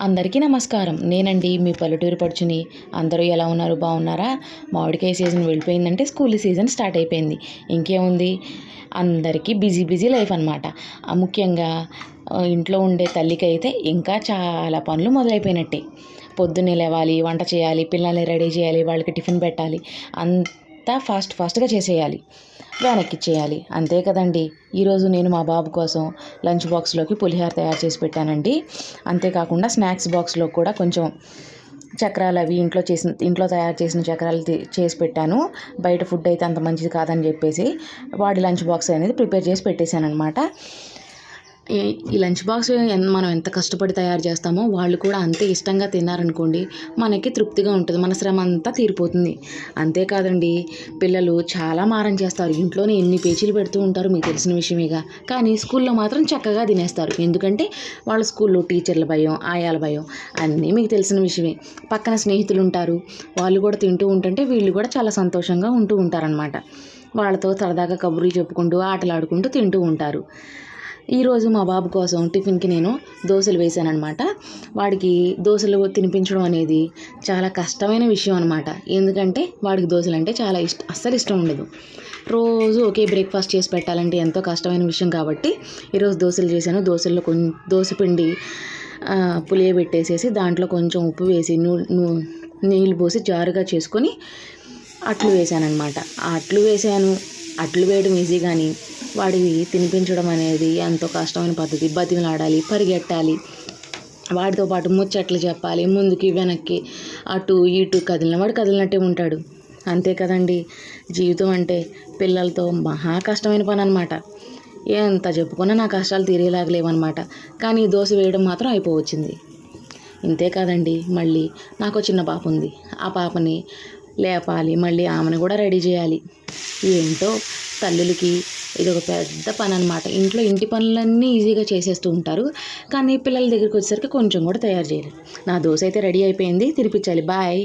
అందరికీ నమస్కారం. నేనండి మీ పల్లెటూరి పడుచుని. అందరూ ఎలా ఉన్నారు? బాగున్నారా? మామిడికాయ సీజన్ వెళ్ళిపోయిందంటే స్కూల్ సీజన్ స్టార్ట్ అయిపోయింది. ఇంకేముంది, అందరికీ బిజీ బిజీ లైఫ్ అనమాట. ముఖ్యంగా ఇంట్లో ఉండే తల్లికి అయితే ఇంకా చాలా పనులు మొదలైపోయినట్టే. పొద్దున్నే లేవాలి, వంట చేయాలి, పిల్లల్ని రెడీ చేయాలి, వాళ్ళకి టిఫిన్ పెట్టాలి, అంతా ఫాస్ట్గా చేసేయాలి, వెనక్కిచ్చేయాలి. అంతే కదండి. ఈరోజు నేను మా బాబు కోసం లంచ్ బాక్స్లోకి పులిహోర తయారు చేసి పెట్టానండి. అంతేకాకుండా స్నాక్స్ బాక్స్లో కూడా కొంచెం చక్రాలు అవి ఇంట్లో తయారు చేసిన చక్రాలు చేసి పెట్టాను. బయట ఫుడ్ అయితే అంత మంచిది కాదని చెప్పేసి వాడి లంచ్ బాక్స్ అనేది ప్రిపేర్ చేసి పెట్టేశాను అనమాట. ఈ లంచ్ బాక్స్ మనం ఎంత కష్టపడి తయారు చేస్తామో వాళ్ళు కూడా అంతే ఇష్టంగా తిన్నారనుకోండి, మనకి తృప్తిగా ఉంటుంది, మన శ్రమ అంతా తీరిపోతుంది. అంతేకాదండి, పిల్లలు చాలా మారం చేస్తారు. ఇంట్లోనే ఎన్ని పేచీలు పెడుతూ ఉంటారు, మీకు తెలిసిన విషయమేగా. కానీ స్కూల్లో మాత్రం చక్కగా తినేస్తారు. ఎందుకంటే వాళ్ళ స్కూల్లో టీచర్ల భయం, ఆయాల భయం అన్నీ మీకు తెలిసిన విషయమే. పక్కన స్నేహితులు ఉంటారు, వాళ్ళు కూడా తింటూ ఉంటుంటే వీళ్ళు కూడా చాలా సంతోషంగా ఉంటూ ఉంటారనమాట. వాళ్ళతో సరదాగా కబుర్లు చెప్పుకుంటూ ఆటలాడుకుంటూ తింటూ ఉంటారు. ఈరోజు మా బాబు కోసం టిఫిన్కి నేను దోశలు వేశానమాట. వాడికి దోశలు తినిపించడం అనేది చాలా కష్టమైన విషయం అనమాట. ఎందుకంటే వాడికి దోశలు అంటే చాలా అస్సలు ఇష్టం ఉండదు. రోజు ఒకే బ్రేక్ఫాస్ట్ చేసి పెట్టాలంటే ఎంతో కష్టమైన విషయం కాబట్టి ఈరోజు దోశలు చేశాను. దోశల్లో కొంచెం దోశపిండి పులియబెట్టేసేసి దాంట్లో కొంచెం ఉప్పు వేసి నీళ్ళు పోసి జారుగా చేసుకొని అట్లు వేశానమాట. ఆ అట్లు వేసాను. అట్లు వేయడం ఈజీ, కానీ వాడికి తినిపించడం అనేది ఎంతో కష్టమైన పద్ధతి. బతిమలాడాలి, పరిగెట్టాలి, వాడితో పాటు ముచ్చట్లు చెప్పాలి, ముందుకి వెనక్కి అటు ఇటు కదిలిన వాడు కదిలినట్టే ఉంటాడు. అంతే కదండి, జీవితం అంటే పిల్లలతో మహా కష్టమైన పని అనమాట. ఎంత చెప్పుకున్నా నా కష్టాలు తీరేలాగలేవన్నమాట. కానీ దోశ వేయడం మాత్రం అయిపోవచ్చింది. ఇంతే కాదండి, మళ్ళీ నాకు చిన్న పాప ఉంది. ఆ పాపని లేపాలి, మళ్ళీ ఆమెను కూడా రెడీ చేయాలి. ఏంటో తల్లులకి ఇది ఒక పెద్ద పని అనమాట. ఇంటి పనులన్నీ ఈజీగా చేసేస్తూ ఉంటారు, కానీ పిల్లల దగ్గరికి వచ్చేసరికి కొంచెం కూడా తయారు చేయలేదు. నా దోశ అయితే రెడీ అయిపోయింది, తినిపించాలి. బాయ్.